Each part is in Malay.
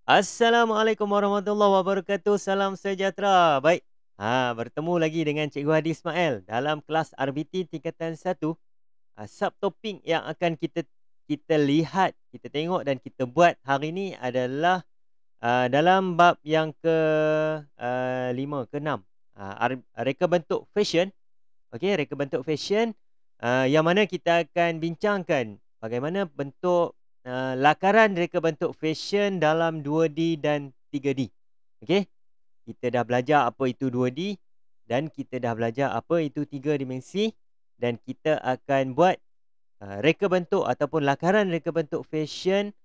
Assalamualaikum warahmatullahi wabarakatuh. Salam sejahtera. Baik. Bertemu lagi dengan Cikgu Hadi Ismail dalam kelas RBT tingkatan 1. Subtopik yang akan kita lihat, kita tengok dan kita buat hari ini adalah dalam bab yang ke 5 ke 6. Reka bentuk fashion. Okey, reka bentuk fashion yang mana kita akan bincangkan bagaimana bentuk lakaran reka bentuk fashion dalam 2D dan 3D. Okey, kita dah belajar apa itu 2D dan kita dah belajar apa itu 3 dimensi dan kita akan buat reka bentuk ataupun lakaran reka bentuk fashion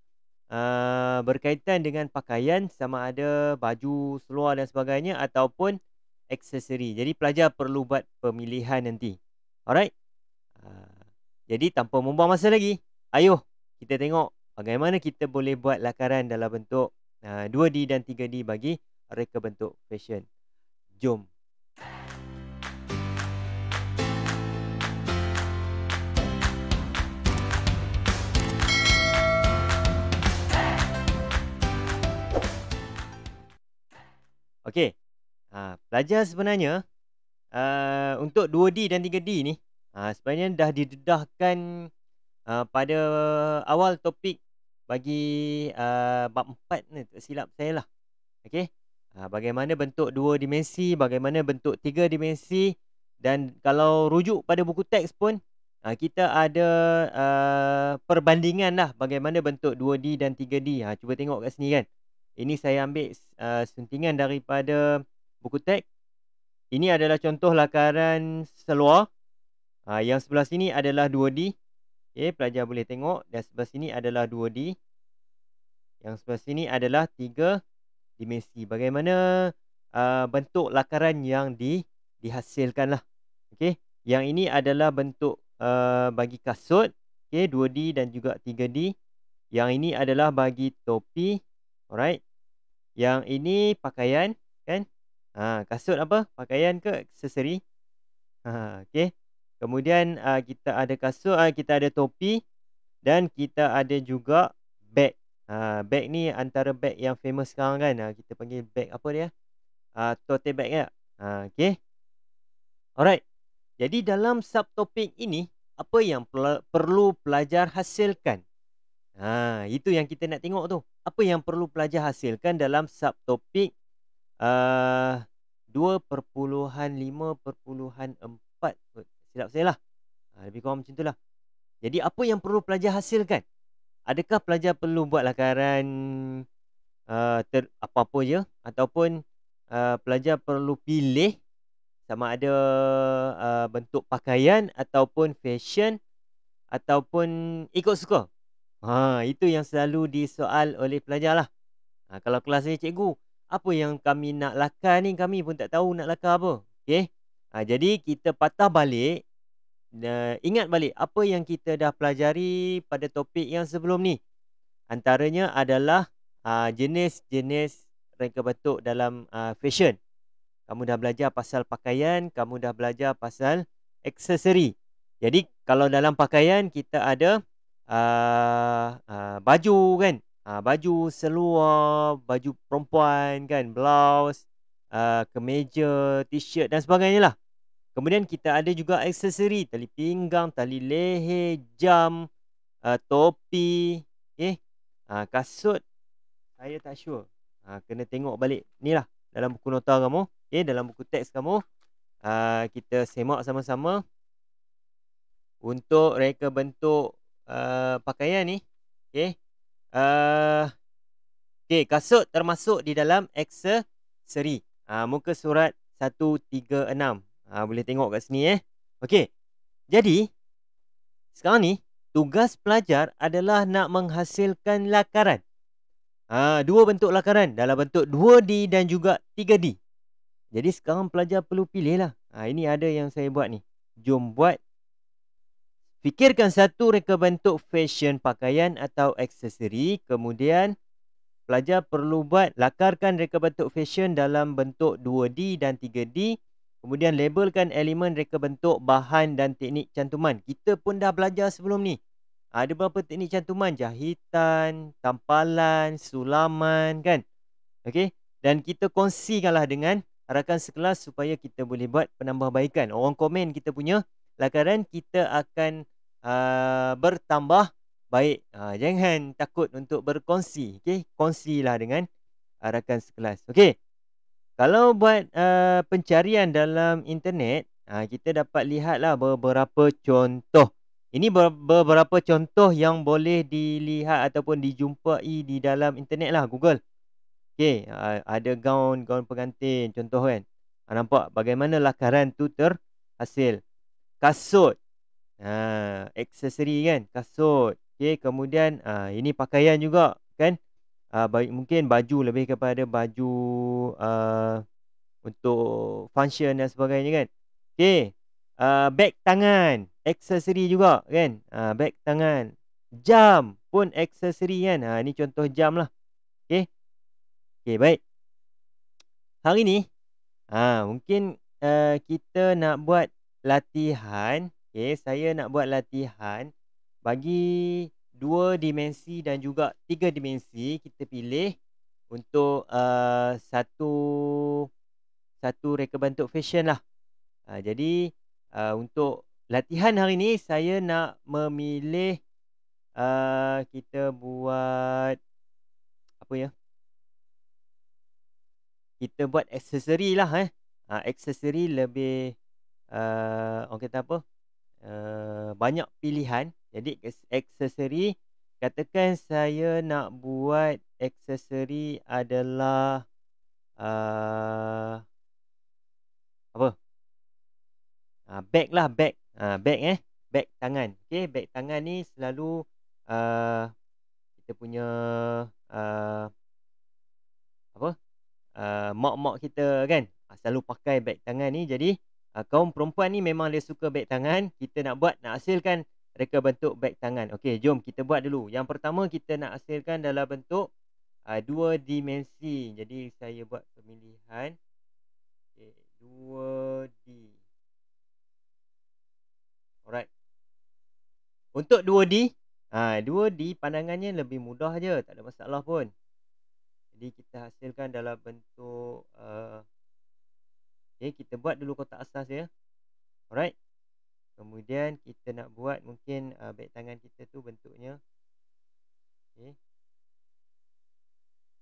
berkaitan dengan pakaian sama ada baju, seluar dan sebagainya ataupun aksesori. Jadi pelajar perlu buat pemilihan nanti. Alright? Ah, jadi tanpa membuang masa lagi, ayuh kita tengok bagaimana kita boleh buat lakaran dalam bentuk 2D dan 3D bagi reka bentuk fashion. Jom. Okey. Pelajar sebenarnya untuk 2D dan 3D ni sebenarnya dah didedahkan pada awal topik bagi bab 4 ni, tak silap saya lah. Okey. Bagaimana bentuk 2 dimensi, bagaimana bentuk 3 dimensi dan kalau rujuk pada buku teks pun kita ada perbandingan lah bagaimana bentuk 2D dan 3D. Cuba tengok kat sini kan. Ini saya ambil suntingan daripada buku teks. Ini adalah contoh lakaran seluar. Yang sebelah sini adalah 2D. Okay, pelajar boleh tengok. Dan sebelah sini adalah 2D. Yang sebelah sini adalah 3 dimensi. Bagaimana bentuk lakaran yang dihasilkan lah. Okay. Yang ini adalah bentuk bagi kasut. Okay, 2D dan juga 3D. Yang ini adalah bagi topi. Alright. Yang ini pakaian. Kan? Kasut apa? Pakaian ke aksesori? Okay. Kemudian kita ada kasut, kita ada topi dan kita ada juga beg. Beg ni antara beg yang famous sekarang kan. Kita panggil beg apa dia? Tote bag ya. Okay. Alright. Jadi dalam subtopik ini, apa yang perlu pelajar hasilkan? Itu yang kita nak tengok tu. Apa yang perlu pelajar hasilkan dalam subtopik 2.5.4. Silap saya lah. Lebih kurang macam tu lah. Jadi apa yang perlu pelajar hasilkan? Adakah pelajar perlu buat lakaran apa-apa je? Ataupun pelajar perlu pilih sama ada bentuk pakaian ataupun fashion ataupun ikut suka? Itu yang selalu disoal oleh pelajar lah. Kalau kelas saya, cikgu, apa yang kami nak lakar ni, kami pun tak tahu nak lakar apa. Okay? Jadi kita patah balik, ingat balik apa yang kita dah pelajari pada topik yang sebelum ni. Antaranya adalah jenis-jenis reka bentuk dalam fashion. Kamu dah belajar pasal pakaian, kamu dah belajar pasal aksesori. Jadi kalau dalam pakaian kita ada baju kan. Baju seluar, baju perempuan kan, blouse, kemeja, t-shirt dan sebagainya lah. Kemudian kita ada juga aksesori, tali pinggang, tali leher, jam, topi, kasut. Saya tak sure. Kena tengok balik ni lah dalam buku nota kamu, dalam buku teks kamu. Kita semak sama-sama untuk reka bentuk pakaian ni. Kasut termasuk di dalam aksesori. Muka surat 136. Boleh tengok kat sini Okey. Jadi sekarang ni tugas pelajar adalah nak menghasilkan lakaran. Dua bentuk lakaran dalam bentuk 2D dan juga 3D. Jadi sekarang pelajar perlu pilih lah. Ini ada yang saya buat ni. Jom buat. Fikirkan satu reka bentuk fashion pakaian atau aksesori. Kemudian pelajar perlu buat lakarkan reka bentuk fashion dalam bentuk 2D dan 3D. Kemudian labelkan elemen reka bentuk, bahan dan teknik cantuman. Kita pun dah belajar sebelum ni. Ada beberapa teknik cantuman, jahitan, tampalan, sulaman kan. Okey, dan kita kongsikanlah dengan rakan sekelas supaya kita boleh buat penambahbaikan. Orang komen kita punya lakaran, kita akan bertambah baik. Jangan takut untuk berkongsi, okey. Kongsilah dengan rakan sekelas. Okey, kalau buat pencarian dalam internet, kita dapat lihatlah beberapa contoh. Ini beberapa contoh yang boleh dilihat ataupun dijumpai di dalam internet lah, Google. Okey, ada gaun pengantin contoh kan. Nampak bagaimana lakaran tu terhasil. Kasut, aksesori kan, kasut. Okey, kemudian ini pakaian juga kan. Mungkin baju, lebih kepada baju untuk function dan sebagainya kan. Okey, beg tangan, aksesori juga kan. Beg tangan. Jam pun aksesori kan. Ni contoh jam lah. Okey. Okey, baik. Hari ni, mungkin kita nak buat latihan. Okey, saya nak buat latihan bagi 2 dimensi dan juga 3 dimensi. Kita pilih untuk satu reka bentuk fashion lah. Jadi untuk latihan hari ni saya nak memilih kita buat apa ya? Kita buat aksesori lah aksesori lebih orang kata apa? Banyak pilihan. Jadi aksesori, katakan saya nak buat aksesori adalah apa? Beg lah, beg. Beg beg tangan. Okey, beg tangan ni selalu kita punya apa? Mak-mak kita kan selalu pakai beg tangan ni. Jadi kaum perempuan ni memang dia suka beg tangan. Kita nak hasilkan reka bentuk beg tangan. Okey, jom kita buat dulu. Yang pertama kita nak hasilkan dalam bentuk 2 dimensi. Jadi saya buat pemilihan. Okey, 2D. Alright. Untuk 2D, 2D pandangannya lebih mudah je, tak ada masalah pun. Jadi kita hasilkan dalam bentuk kita buat dulu kotak asas ya. Alright. Kemudian kita nak buat mungkin beg tangan kita tu bentuknya. Okey.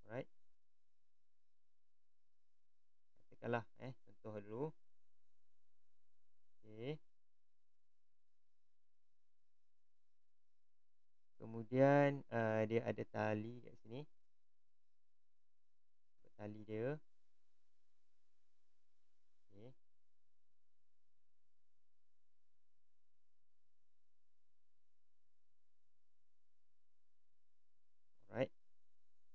Alright. Katakanlah contoh dulu. Okey. Kemudian dia ada tali kat sini. Tali dia. Okey. Alright.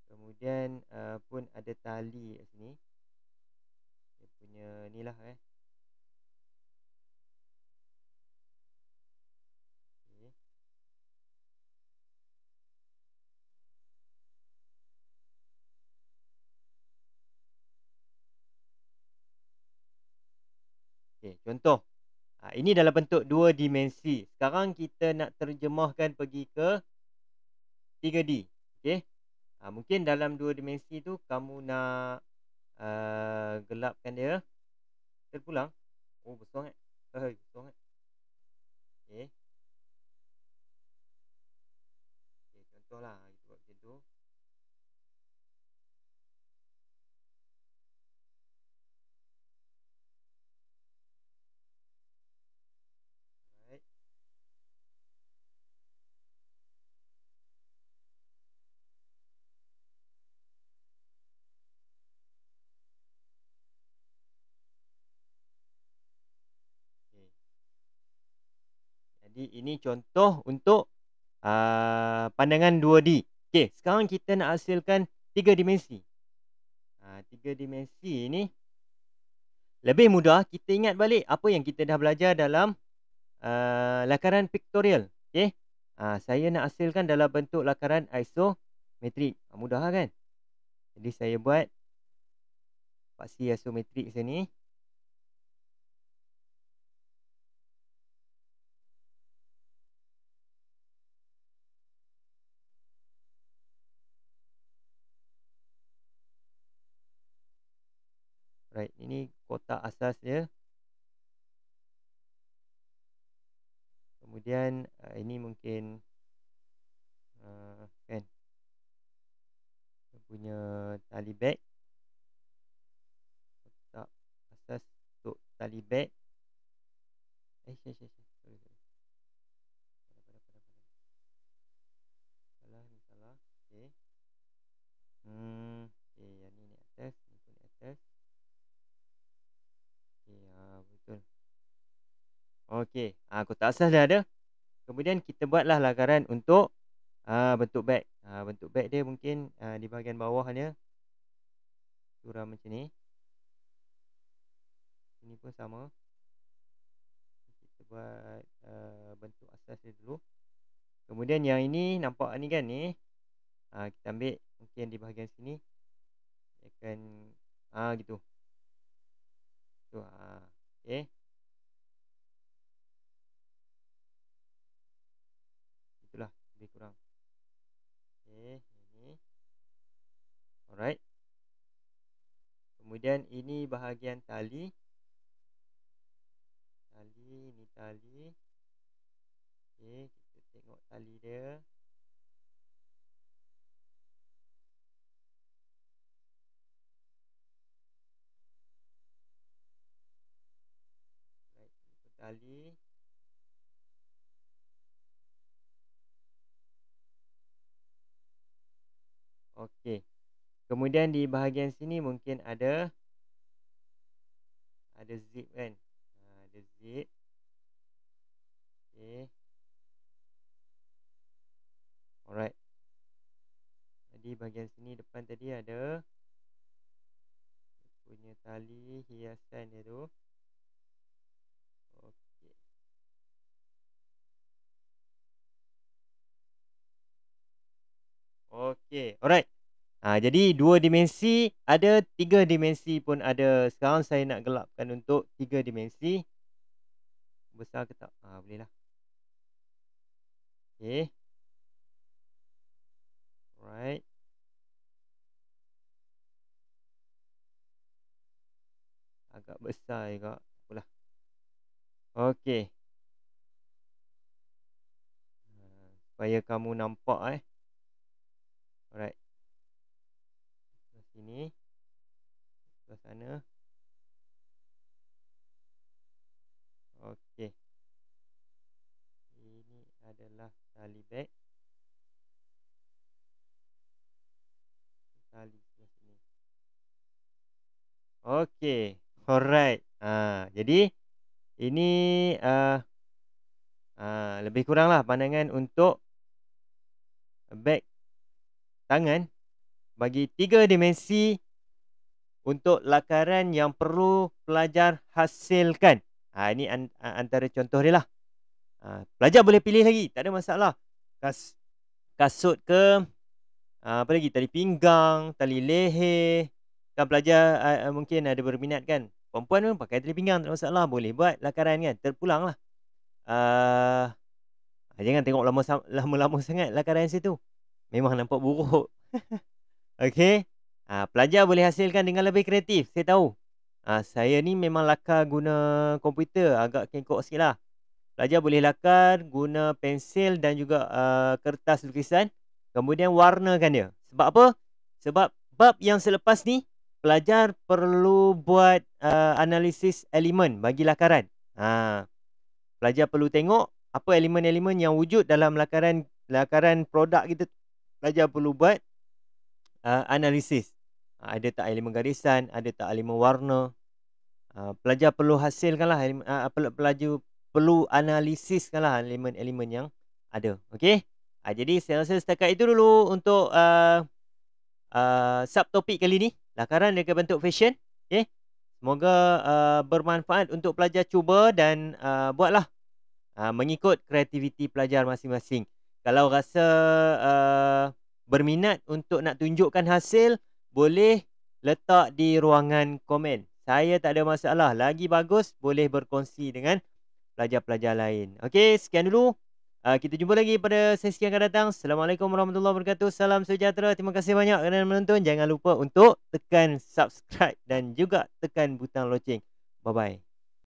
Kemudian pun ada tali kat sini. Dia punya ni lah Okey. Okey, contoh. Ini dalam bentuk 2 dimensi. Sekarang kita nak terjemahkan pergi ke 3D. Okey. Mungkin dalam 2 dimensi tu kamu nak gelapkan dia. Terpulang. Oh, besar sangat. Besar sangat. Okey. Okey, contohlah kita buat macam tu. Alright. Okay. Jadi ini contoh untuk pandangan 2D. Okey, sekarang kita nak hasilkan 3 dimensi. 3 dimensi ni lebih mudah. Kita ingat balik apa yang kita dah belajar dalam lakaran pictorial. Okey. Saya nak hasilkan dalam bentuk lakaran isometrik. Mudah kan? Jadi saya buat paksi isometrik sini. Alright, ini kotak asas dia. Kemudian ini mungkin kan dia punya tali bag. Kotak asas untuk tali bag. Sorry. Salah. Okay. Okay, yang ni atas, ni pun atas. Okay, betul. Okay, kotak asas dah ada. Kemudian kita buatlah lakaran untuk bentuk beg. Bentuk beg dia mungkin di bahagian bawahnya suram macam ni. Ini pun sama. Kita buat bentuk asas dia dulu. Kemudian yang ini nampak ni kan ni. Kita ambil mungkin di bahagian sini. Dia akan gitu. Tu okey. Itulah lebih kurang. Okey, ini. Alright. Kemudian ini bahagian tali. Ini tali. Okey, kita tengok tali dia. Right, ini tali. Okey. Kemudian di bahagian sini mungkin ada zip kan. Ada zip. Okey. Alright. Jadi bahagian sini depan tadi ada punya tali hiasan dia tu. Okey. Okey. Alright. Jadi 2 dimensi ada, 3 dimensi pun ada. Sekarang saya nak gelapkan untuk 3 dimensi. Besar ke tak? Boleh lah. Okey. Alright. Agak besar juga. Apalah. Okey. Supaya kamu nampak Alright. Sebelah sini. Sebelah sana. Okey. Ini adalah tali bag. Tali sebelah sini. Okey. Alright. Jadi ini lebih kuranglah pandangan untuk bag tangan bagi 3 dimensi untuk lakaran yang perlu pelajar hasilkan. Ini antara contoh dia lah. Pelajar boleh pilih lagi, tak ada masalah. Kasut ke, apa lagi, tali pinggang, tali leher. Kan pelajar mungkin ada berminat kan. Perempuan pun pakai tali pinggang, tak ada masalah. Boleh buat lakaran kan, terpulang lah. Jangan tengok lama-lama sangat lakaran situ. Memang nampak buruk. Okey. Pelajar boleh hasilkan dengan lebih kreatif. Saya tahu. Saya ni memang lakar guna komputer. Agak kengkok sikit lah. Pelajar boleh lakar guna pensil dan juga kertas lukisan. Kemudian warnakan dia. Sebab apa? Sebab bab yang selepas ni, pelajar perlu buat analisis elemen bagi lakaran. Pelajar perlu tengok apa elemen-elemen yang wujud dalam lakaran produk kita. Pelajar perlu buat analisis. Ada tak elemen garisan, ada tak elemen warna. Pelajar perlu hasilkanlah, pelajar perlu analisiskanlah elemen-elemen yang ada. Okey. Jadi saya rasa setakat itu dulu untuk subtopik kali ni, lakaran dengan bentuk fashion. Okey. Semoga bermanfaat untuk pelajar cuba dan buatlah mengikut kreativiti pelajar masing-masing. Kalau rasa berminat untuk nak tunjukkan hasil, boleh letak di ruangan komen. Saya tak ada masalah. Lagi bagus boleh berkongsi dengan pelajar-pelajar lain. Okey, sekian dulu. Kita jumpa lagi pada sesi yang akan datang. Assalamualaikum warahmatullahi wabarakatuh. Salam sejahtera. Terima kasih banyak kerana menonton. Jangan lupa untuk tekan subscribe dan juga tekan butang loceng. Bye-bye.